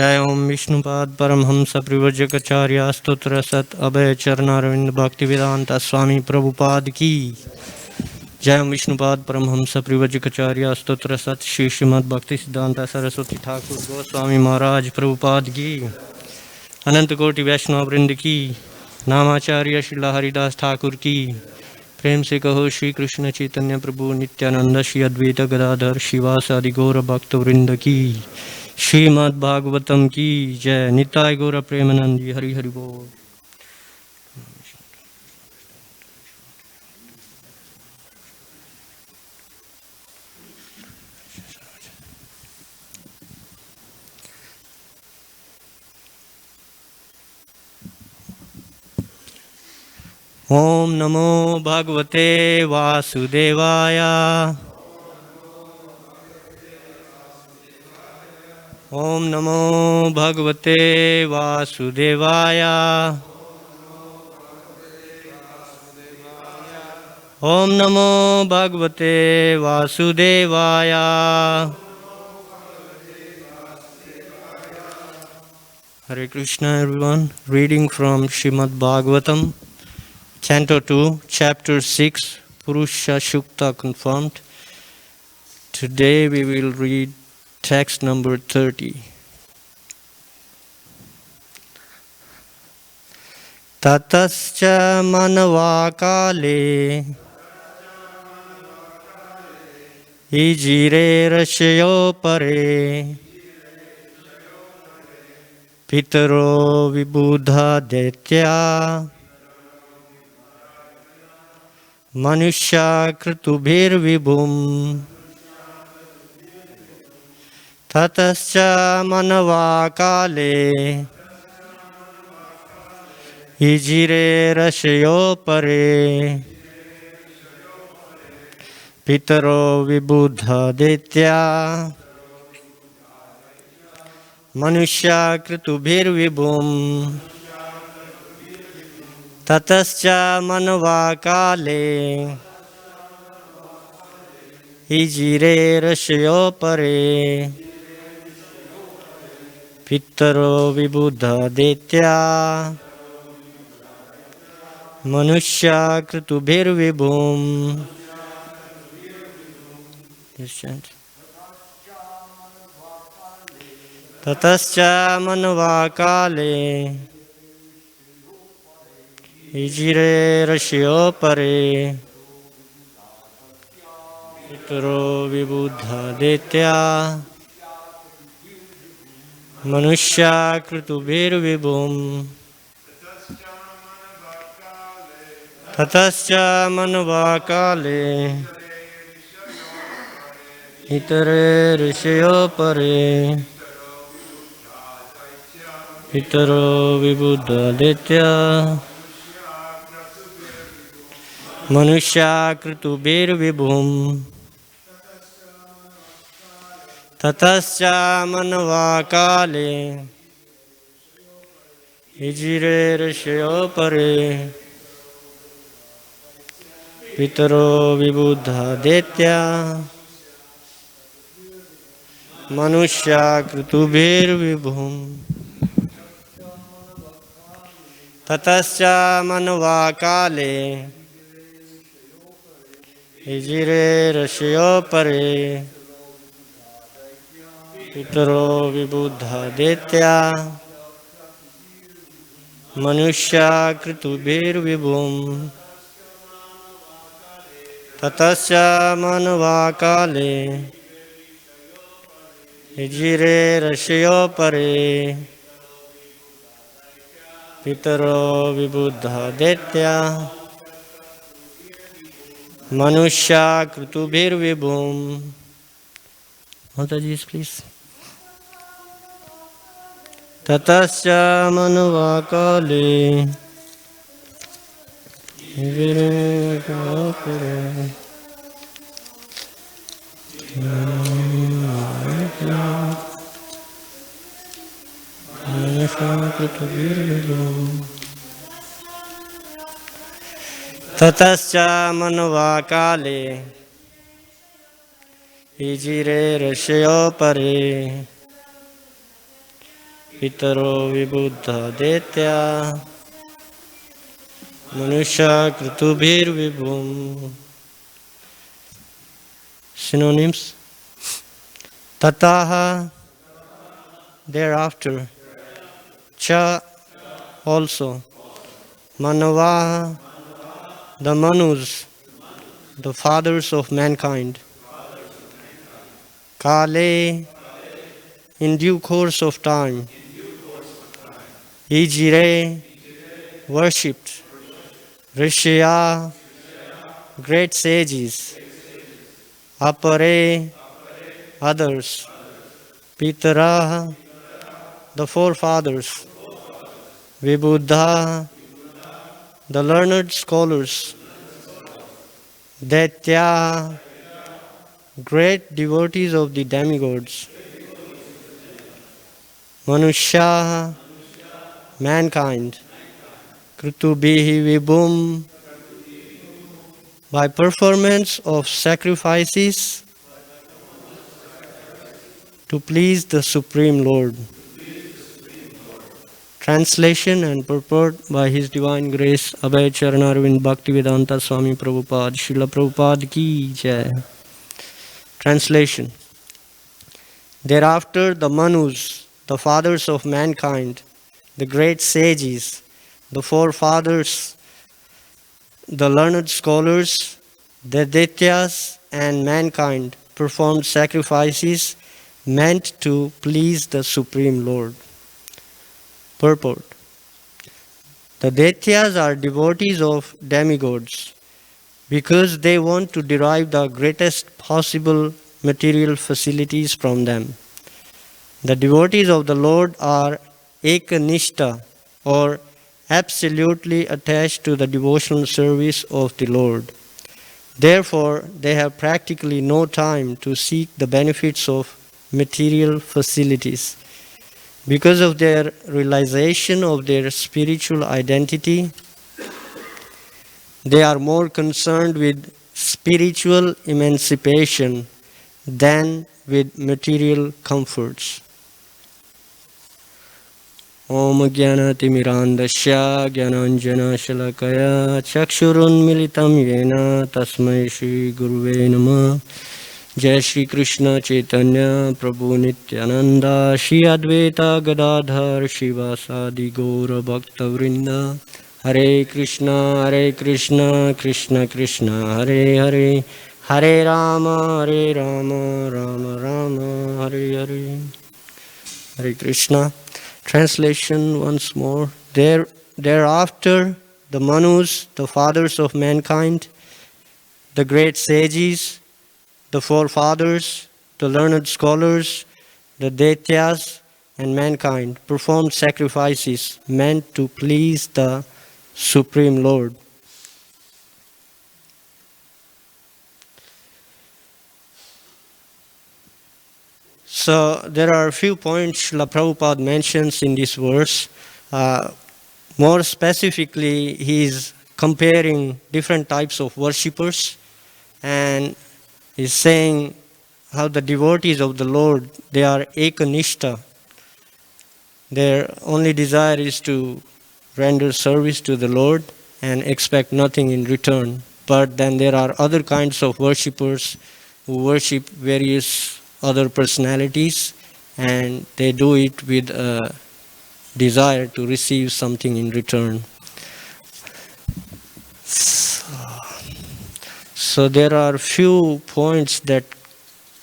जय ओम विष्णुपाद परमहंस परिव्रजकाचार्य स्तोत्र सत अभय चरणारविंद भक्ति वेदांत स्वामी प्रभुपाद की जय ओम विष्णुपाद परमहंस परिव्रजकाचार्य स्तोत्र सत श्री श्रीमद् भक्ति सिद्धांत सरस्वती ठाकुर गोस्वामी महाराज प्रभुपाद की अनंत कोटि वैष्णव वृंद की नामाचार्य श्री हरिदास ठाकुर की प्रेम से कहो श्री कृष्ण चैतन्य प्रभु नित्यानंद श्री अद्वैत गदाधर शिवास आदि गौर भक्त वृंद की श्रीमद् भागवतम की जय। निताय गौर प्रेमानंदी हरि हरि बोल। ओम नमो भगवते वासुदेवाय। ओम नमो भगवते वासुदेवाय। ओम नमो भगवते वासुदेवाय। Hare Krishna everyone. Reading from Srimad Bhagavatam, Canto 2, Chapter 6, Purusha Shukta confirmed. Today we will read text number 30. Tatascha manavakale ijire rashayo pare pitaro vibudha detya manusya krutubhir vibhum. Tatascha manavakale ijire rashayo pare pitaro vibudha detya manusya krutubhir vibhum. Tatascha manavakale ijire rashayo pare pitaro vibudha detya manusya krutubhir vibhum. Tatascha manavakale ijire rashayo pare pitaro vibudha detya manusya krutubhir vibhum. Tatascha manavakale itare rishayo pare pitaro vibudha detya manusya krutubhir vibhum. Tatascha manavakale ijire rashayo pare pitaro vibudha detya manusya krutubhir vibhum. Tatascha manavakale ijire rashayo pare pitaro vibudha detya manusya krutubhir vibhum. Tatascha manavakale ijire rashayo pare pitaro vibudha detya manusya krutubhir vibhum. Mataji, please. Tatascha manavakale ijire rashayo pare Tatascha manavakale ijire rashayo pare Pitaro Vibuddha Detya Manusha Kritubhir Vibhum. Synonyms: Tataha, thereafter, Cha, also, Manavaha, the Manus, the fathers of mankind, Kale, in due course of time, Ijire, worshipped, Rishya, great sages, Apare, others, Pitara, the forefathers, Vibuddha, the learned scholars, Daitya, great devotees of the demigods, Manusha, mankind, Krutubihi Vibhum, by performance of sacrifices to please the Supreme Lord. Translation and purport by His Divine Grace Abhay Charanarvind Bhaktivedanta Swami Prabhupada Srila Prabhupada Ki Jai. Translation. Thereafter the Manus, the fathers of mankind, the great sages, the forefathers, the learned scholars, the Daityas and mankind performed sacrifices meant to please the Supreme Lord. Purport. The Daityas are devotees of demigods because they want to derive the greatest possible material facilities from them. The devotees of the Lord are ekanishta, or absolutely attached to the devotional service of the Lord. Therefore, they have practically no time to seek the benefits of material facilities. Because of their realization of their spiritual identity, they are more concerned with spiritual emancipation than with material comforts. Om Jnanatimirandasya Jnananjana Shalakaya Chakshurun Militam Yena Tasmai Shri Guruve Namah. Jai Shri Krishna Chaitanya Prabhu Nityananda Shri Advaita Gadadhar Shivasadi Gaura Bhakta Vrinda. Hare Krishna Krishna Krishna Hare Hare, Hare Rama Rama Rama Hare Hare. Hare Krishna. Translation once more. Thereafter the Manus, the fathers of mankind, the great sages, the forefathers, the learned scholars, the Daityas and mankind performed sacrifices meant to please the Supreme Lord. So there are a few points Srila Prabhupada mentions in this verse. More specifically, he is comparing different types of worshippers and is saying how the devotees of the Lord, they are ekanishta. Their only desire is to render service to the Lord and expect nothing in return. But then there are other kinds of worshippers who worship various other personalities, and they do it with a desire to receive something in return. So there are few points that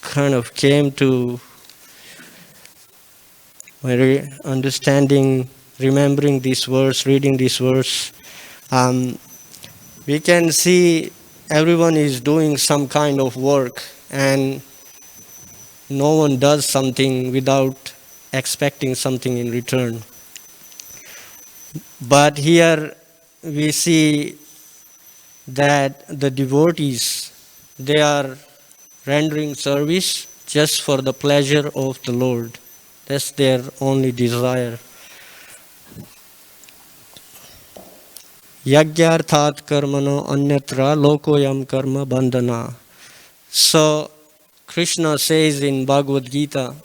kind of came to my understanding, remembering this verse, reading this verse. We can see everyone is doing some kind of work, and no one does something without expecting something in return. But here we see that the devotees, they are rendering service just for the pleasure of the Lord. That's their only desire. Yagyarthat karmano anyatra lokoyam karma bandhana. So Krishna says in Bhagavad Gita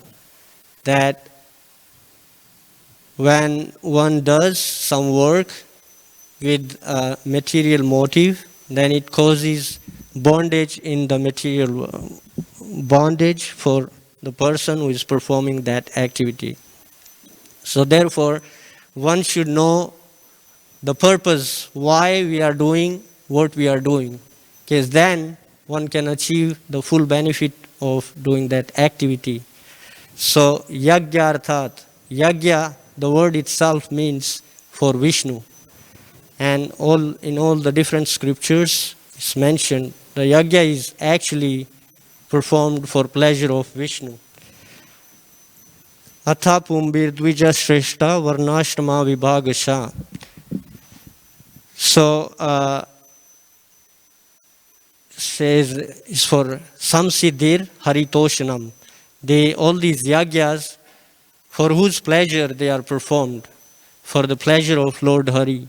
that When one does some work with a material motive, then it causes bondage in the material bondage for the person who is performing that activity. So therefore, one should know the purpose why we are doing what we are doing, because then one can achieve the full benefit of doing that activity. So yagya arthat, yagya, the word itself means for Vishnu, and in all the different scriptures it's mentioned the yagya is actually performed for pleasure of Vishnu. Atha pumbir dvija shreshta varnashrama vibhagasha. So says is for samsiddhir haritoshanam. All these yagyas, for whose pleasure they are performed, for the pleasure of Lord Hari.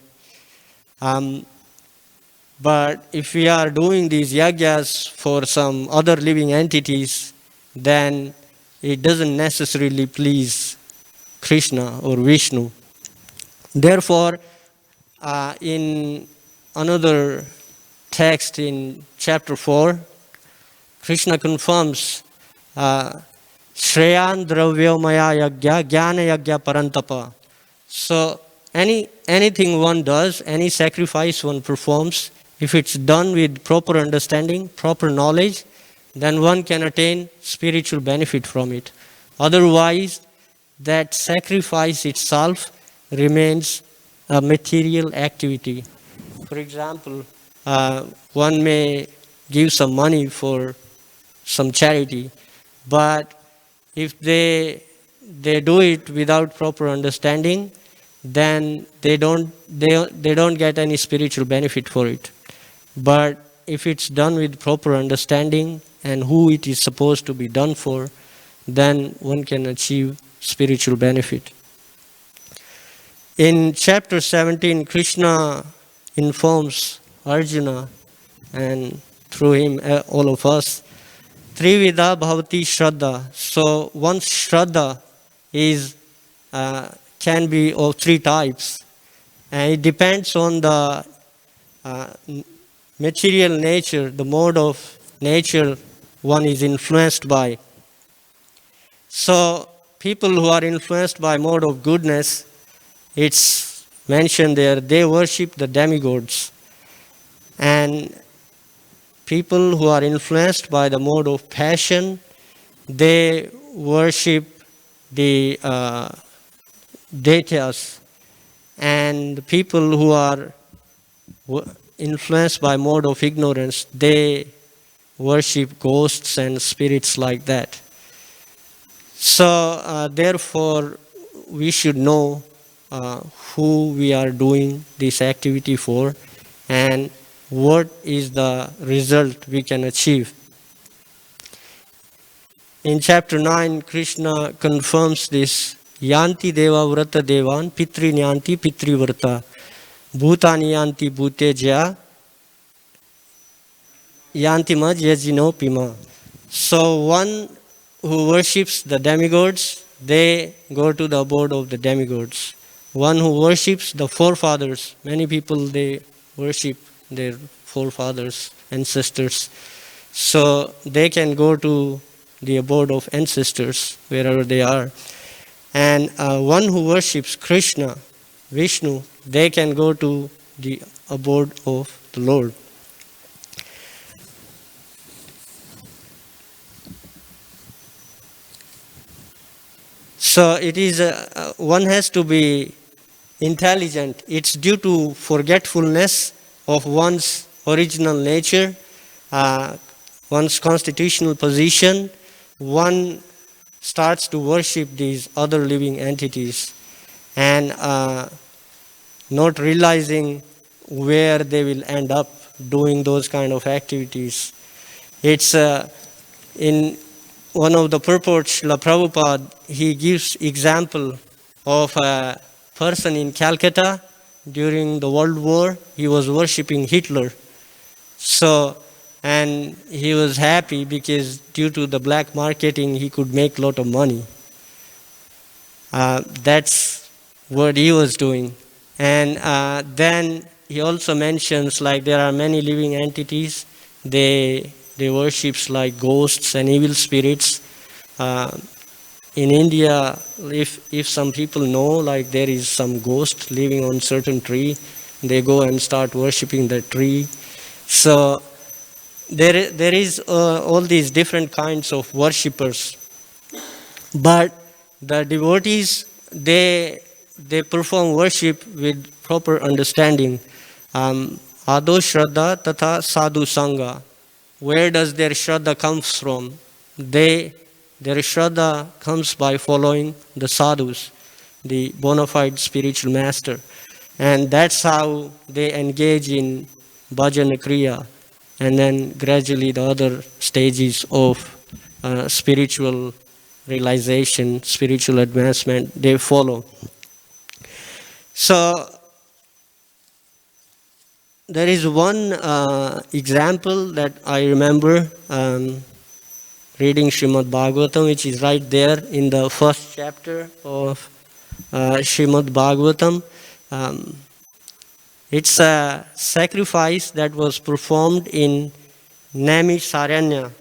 But if we are doing these yagyas for some other living entities, then it doesn't necessarily please Krishna or Vishnu. Therefore, in another text in chapter 4, Krishna confirms Shreyan Dravyamaya Yagya Jnana Yagya Parantapa. So anything one does, any sacrifice one performs, if it's done with proper understanding, proper knowledge, then one can attain spiritual benefit from it. Otherwise, that sacrifice itself remains a material activity. For example, one may give some money for some charity, but if they do it without proper understanding, then they don't get any spiritual benefit for it. But if it's done with proper understanding and who it is supposed to be done for, then one can achieve spiritual benefit. In chapter 17, Krishna informs Arjuna, and through him all of us, Trivida Bhavati Shraddha. So one's Shraddha can be of three types, and it depends on the material nature, the mode of nature one is influenced by. So people who are influenced by mode of goodness, it's mentioned there, they worship the demigods. And people who are influenced by the mode of passion, they worship the deities. And people who are influenced by mode of ignorance, they worship ghosts and spirits like that. So therefore, we should know who we are doing this activity for and what is the result we can achieve. In chapter 9, Krishna confirms this. Yanti deva vrata devan pitri nyanti pitri vrata bhutani yanti bhuteja yanti maj yajino pima. So one who worships the demigods, they go to the abode of the demigods. One who worships the forefathers, many people they worship their forefathers, ancestors. So they can go to the abode of ancestors, wherever they are. And one who worships Krishna, Vishnu, they can go to the abode of the Lord. So it is, one has to be intelligent. It's due to forgetfulness of one's original nature, one's constitutional position. One starts to worship these other living entities and not realizing where they will end up doing those kind of activities. It's in one of the purports, Srila Prabhupada, he gives example of a person in Calcutta during the World War. He was worshipping Hitler. So, and he was happy because due to the black marketing, he could make a lot of money. That's what he was doing. And then he also mentions like there are many living entities. They worships like ghosts and evil spirits. Uh, in India, if some people know like there is some ghost living on certain tree, they go and start worshipping the tree. So there is all these different kinds of worshippers, but the devotees they perform worship with proper understanding. Ado Shraddha Tatha Sadhu Sangha. Where does their Shraddha comes from? Their Shraddha comes by following the sadhus, the bona fide spiritual master. And that's how they engage in bhajana kriya. And then gradually the other stages of spiritual realization, spiritual advancement, they follow. So there is one example that I remember reading Srimad Bhagavatam, which is right there in the first chapter of Srimad Bhagavatam. It's a sacrifice that was performed in Nami Saranya.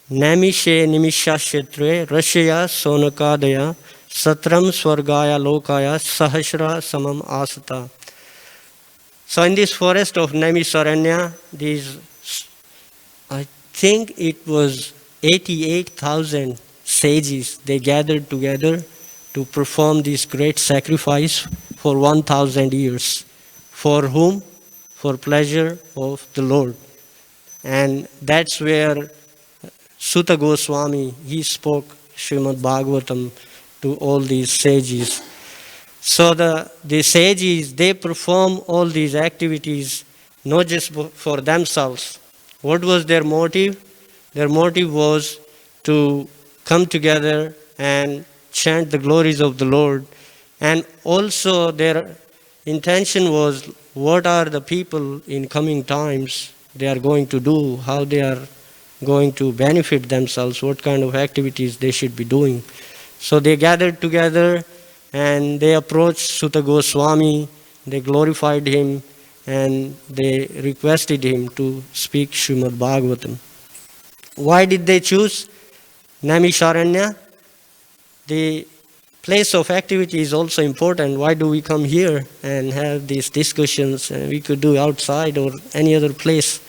Nami she nimisha shetre rashya sonakadaya satram swargaya lokaya sahasra samam asata. So in this forest of Nami Saranya, I think it was 88,000 sages, they gathered together to perform this great sacrifice for 1,000 years. For whom? For pleasure of the Lord. And that's where Sutta Goswami, he spoke Srimad Bhagavatam to all these sages. So the sages, they perform all these activities not just for themselves. What was their motive? Their motive was to come together and chant the glories of the Lord. And also their intention was what are the people in coming times they are going to do, how they are going to benefit themselves, what kind of activities they should be doing. So they gathered together and they approached Sutta Goswami, they glorified him, and they requested him to speak Srimad Bhagavatam. Why did they choose Naimisharanya? The place of activity is also important. Why do we come here and have these discussions? We could do outside or any other place,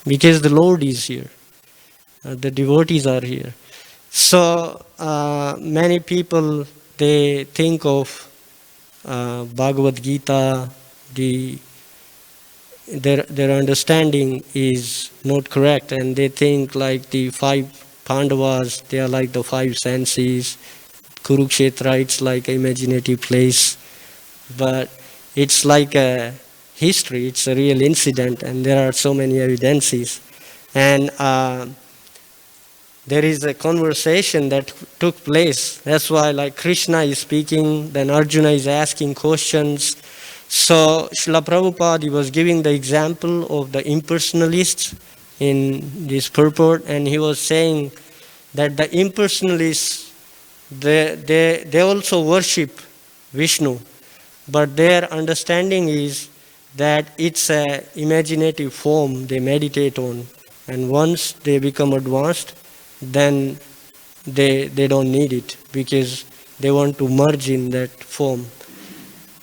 because the Lord is here. The devotees are here. So many people, they think of Bhagavad Gita, their understanding is not correct, and they think like the 5 Pandavas, they are like the 5 senses. Kurukshetra, it's like an imaginative place, but it's like a history, it's a real incident, and there are so many evidences. And there is a conversation that took place. That's why like Krishna is speaking, then Arjuna is asking questions. So Srila Prabhupada was giving the example of the impersonalists in this purport, and he was saying that the impersonalists, they also worship Vishnu, but their understanding is that it's an imaginative form they meditate on, and once they become advanced, then they don't need it because they want to merge in that form.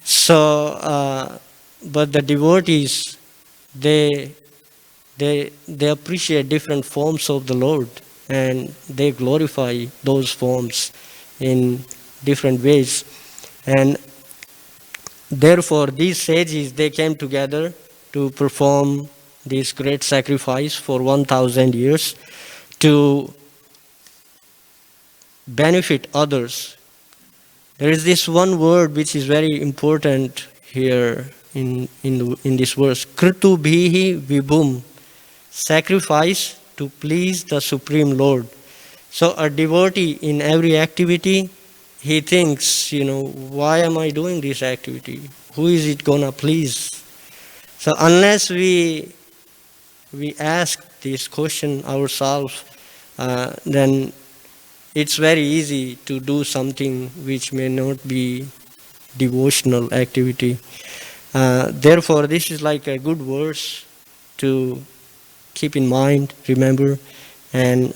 So, but the devotees, they appreciate different forms of the Lord, and they glorify those forms in different ways. And therefore, these sages, they came together to perform this great sacrifice for 1,000 years to benefit others. There is this one word which is very important here in this verse. Kritu bhihi vibhum. Sacrifice to please the Supreme Lord. So a devotee in every activity, he thinks, why am I doing this activity? Who is it gonna please? So unless we ask this question ourselves, then it's very easy to do something which may not be devotional activity. Therefore, this is like a good verse to keep in mind, remember, and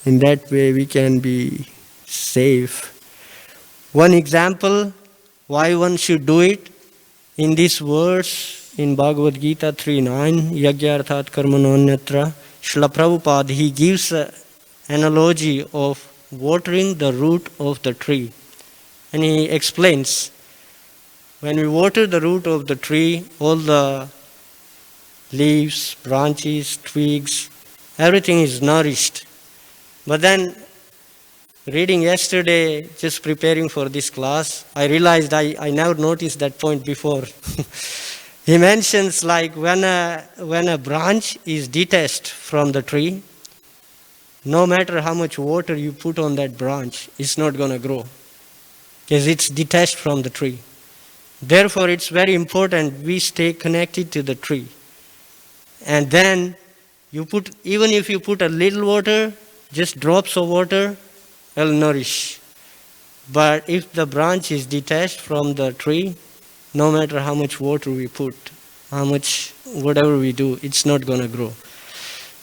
in that way we can be safe. One example why one should do it in this verse in Bhagavad Gita 3.9, Yagyarthat Karmanonyatra, Srila Prabhupada, he gives an analogy of watering the root of the tree. And he explains, when we water the root of the tree, all the leaves, branches, twigs, everything is nourished. But then, reading yesterday, just preparing for this class, I realized I never noticed that point before. He mentions like when a branch is detached from the tree, no matter how much water you put on that branch, it's not going to grow because it's detached from the tree. Therefore, it's very important we stay connected to the tree. And then even if you put a little water, just drops of water, will nourish. But if the branch is detached from the tree, no matter how much water we put, whatever we do, it's not going to grow.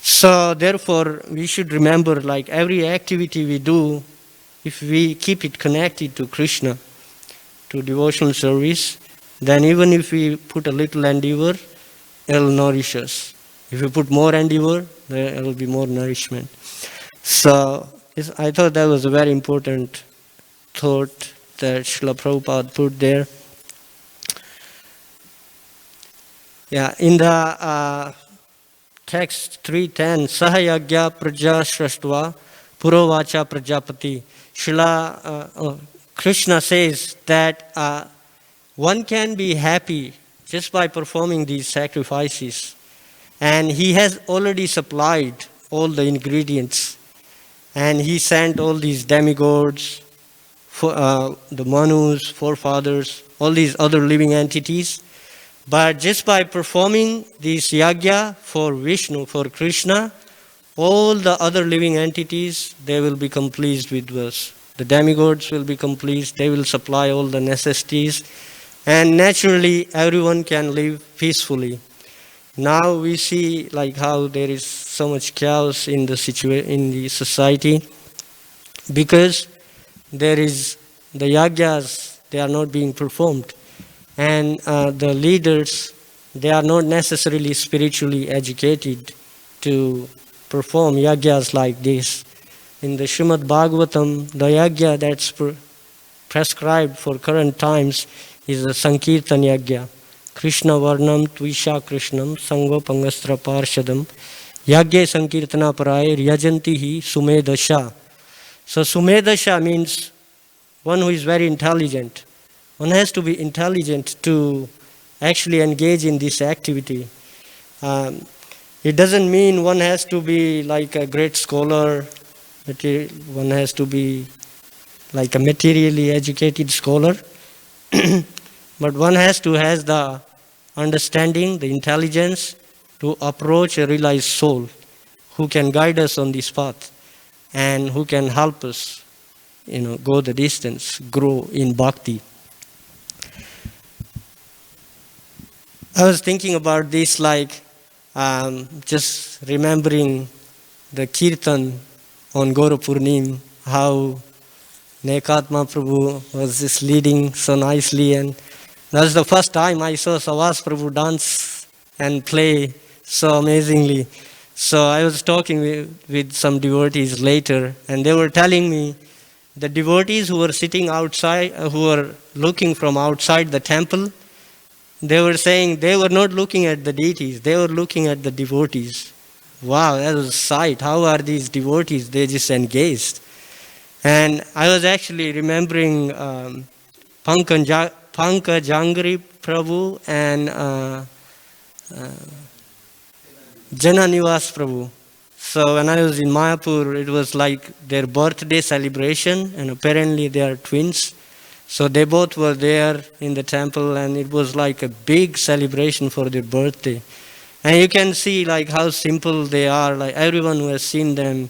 So therefore, we should remember, like every activity we do, if we keep it connected to Krishna, to devotional service, then even if we put a little endeavor, it will nourish us. If we put more endeavor, there will be more nourishment. So I thought that was a very important thought that Srila Prabhupada put there. Yeah, in the text 3.10, Sahayagya Praja Shrashtva Purovacha Prajapati, Krishna says that one can be happy just by performing these sacrifices. And he has already supplied all the ingredients. And he sent all these demigods, the Manus, forefathers, all these other living entities. But just by performing this yagya for Vishnu, for Krishna, all the other living entities, they will become pleased with us. The demigods will become pleased. They will supply all the necessities. And naturally, everyone can live peacefully. Now we see like how there is so much chaos in the society because there is the yagyas, they are not being performed. And the leaders, they are not necessarily spiritually educated to perform yagyas like this. In the Srimad Bhagavatam, the yagya that's prescribed for current times is the Sankirtan yagya. Krishna Varnam Tvisha Krishnam Sango Pangastra Parshadam Yagya Sankirtana Paraye Ryajantihi Sumedasha. So Sumedasha means one who is very intelligent. One has to be intelligent to actually engage in this activity. It doesn't mean one has to be like a great scholar. One has to be like a materially educated scholar. But one has to have the understanding, the intelligence to approach a realized soul who can guide us on this path and who can help us, go the distance, grow in bhakti. I was thinking about this like just remembering the kirtan on Gaura Purnim, how Nekatma Prabhu was just leading so nicely, and that was the first time I saw Savas Prabhu dance and play so amazingly. So I was talking with some devotees later, and they were telling me the devotees who were sitting outside, who were looking from outside the temple, they were saying they were not looking at the deities, they were looking at the devotees. Wow, that was a sight. How are these devotees? They just engaged. And I was actually remembering Pankajangri Prabhu and Jananivas Prabhu. So when I was in Mayapur, it was like their birthday celebration, and apparently they are twins. So they both were there in the temple, and it was like a big celebration for their birthday. And you can see like how simple they are. Like everyone who has seen them,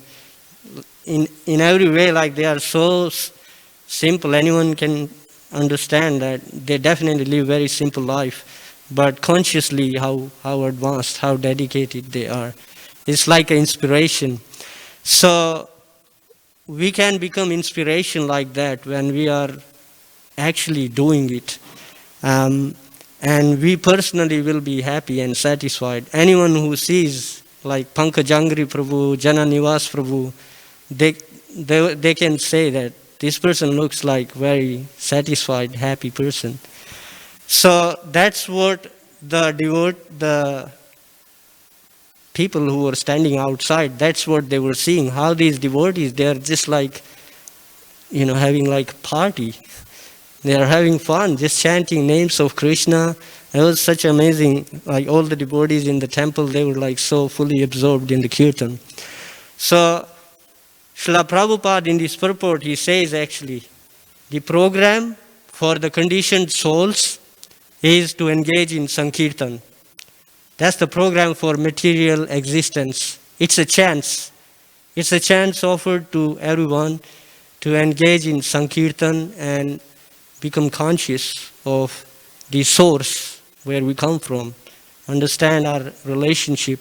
in every way, like they are so simple. Anyone can understand that they definitely live very simple life, but consciously how advanced, how dedicated they are. It's like an inspiration. So we can become inspiration like that when we are actually doing it. And we personally will be happy and satisfied. Anyone who sees like Pankajangri Prabhu, Jana Nivas Prabhu, they can say that this person looks like very satisfied, happy person. So that's what the people who were standing outside, that's what they were seeing. How these devotees, they are just like, having like a party. They are having fun, just chanting names of Krishna. It was such amazing. Like all the devotees in the temple, they were like so fully absorbed in the kirtan. So Srila Prabhupada in this purport, he says actually, the program for the conditioned souls is to engage in Sankirtan. That's the program for material existence. It's a chance. It's a chance offered to everyone to engage in Sankirtan and become conscious of the source where we come from, understand our relationship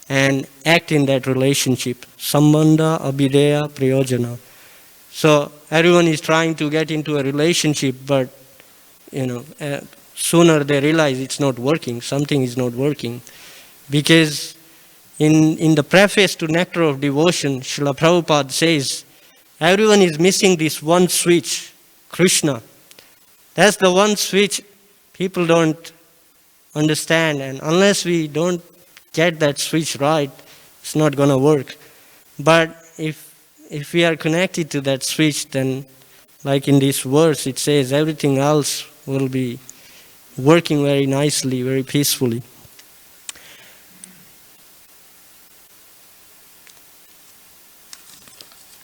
and act in that relationship. Sambandha, abhideya, prayojana. So everyone is trying to get into a relationship, but sooner they realize it's not working, something is not working. Because in the preface to Nectar of Devotion, Srila Prabhupada says, everyone is missing this one switch, Krishna. That's the one switch people don't understand, and unless we don't get that switch right, it's not going to work. But if we are connected to that switch, then like in this verse, it says everything else will be working very nicely, very peacefully.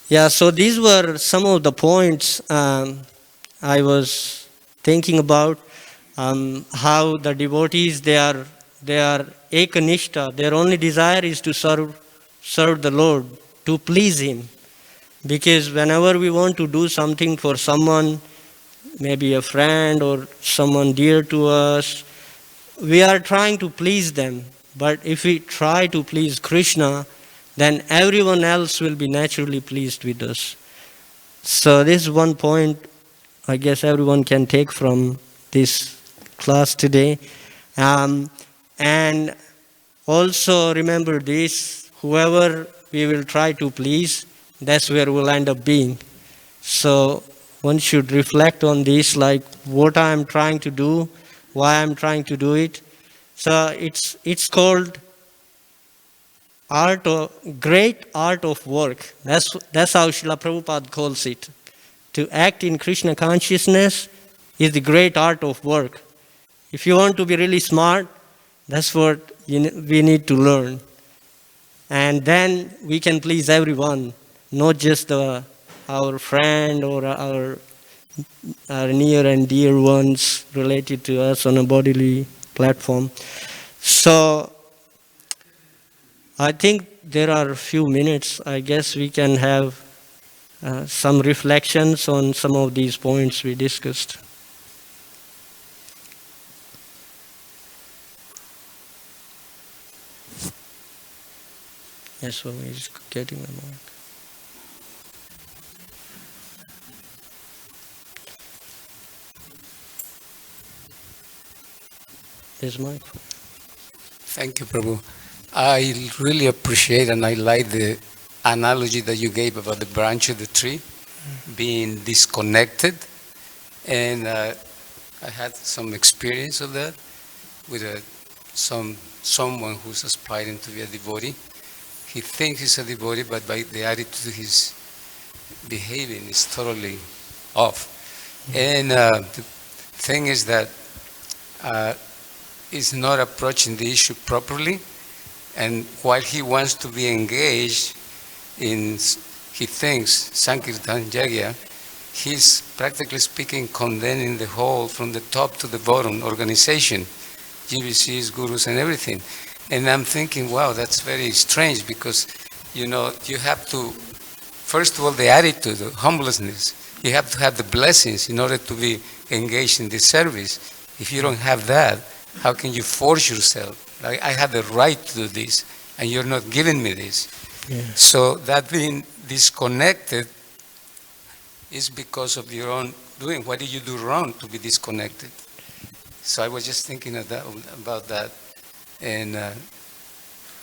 Yeah, so these were some of the points I was thinking about, how the devotees, they are ekanishta. Their only desire is to serve the Lord, to please Him. Because whenever we want to do something for someone, maybe a friend or someone dear to us, we are trying to please them. But if we try to please Krishna, then everyone else will be naturally pleased with us. So this is one point I guess everyone can take from this class today. And also remember this, whoever we will try to please, that's where we'll end up being. So one should reflect on this, like what I am trying to do, why I'm trying to do it. So it's called great art of work. That's how Srila Prabhupada calls it. To act in Krishna consciousness is the great art of work. If you want to be really smart, that's what we need to learn. And then we can please everyone, not just our friend or our near and dear ones related to us on a bodily platform. So I think there are a few minutes. I guess we can have some reflections on some of these points we discussed. Yes, so he's getting the mic. There's mic. Thank you, Prabhu. I really appreciate and I like the analogy that you gave about the branch of the tree being disconnected. And I had some experience of that with someone who's aspiring to be a devotee. He thinks he's a devotee, but by the attitude he's behaving is totally off. And the thing is that he's not approaching the issue properly. And while he wants to be engaged in, he thinks, Sankirtan Yagya, he's practically speaking condemning the whole, from the top to the bottom, organization, GBCs, gurus, and everything. And I'm thinking, wow, that's very strange because, you have to, first of all, the attitude, the humblessness. You have to have the blessings in order to be engaged in this service. If you don't have that, how can you force yourself? Like, I have the right to do this, and you're not giving me this. Yeah. So that being disconnected is because of your own doing. What did you do wrong to be disconnected? So I was just thinking of that, about that, and I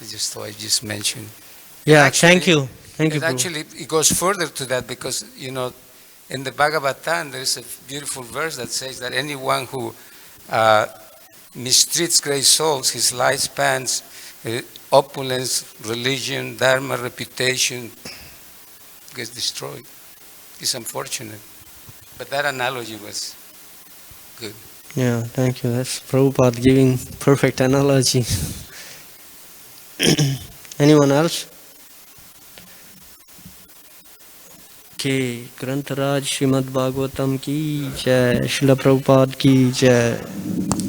just thought I just mentioned. Yeah, Actually, thank you. Thank you, And Prabhu. actually, it goes further to that because, in the Bhagavatam, there is a beautiful verse that says that anyone who mistreats great souls, his lifespans, opulence, religion, dharma, reputation, gets destroyed. It's unfortunate. But that analogy was good. Yeah, thank you. That's Prabhupada giving perfect analogy. Anyone else? Okay, Grantaraj Srimad Bhagavatam ki jai, Srila Prabhupada ki jai.